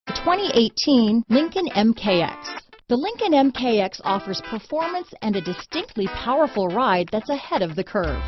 The 2018 Lincoln MKX. The Lincoln MKX offers performance and a distinctly powerful ride that's ahead of the curve.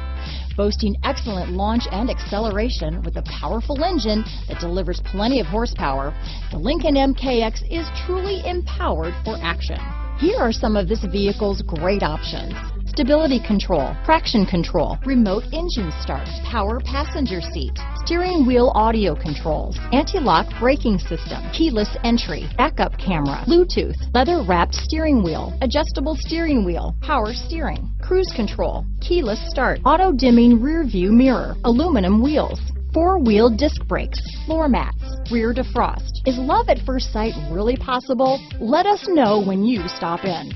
Boasting excellent launch and acceleration with a powerful engine that delivers plenty of horsepower, the Lincoln MKX is truly empowered for action. Here are some of this vehicle's great options: stability control, traction control, remote engine start, power passenger seat, steering wheel audio controls, anti-lock braking system, keyless entry, backup camera, Bluetooth, leather-wrapped steering wheel, adjustable steering wheel, power steering, cruise control, keyless start, auto-dimming rear view mirror, aluminum wheels, four-wheel disc brakes, floor mats, rear defrost. Is love at first sight really possible? Let us know when you stop in.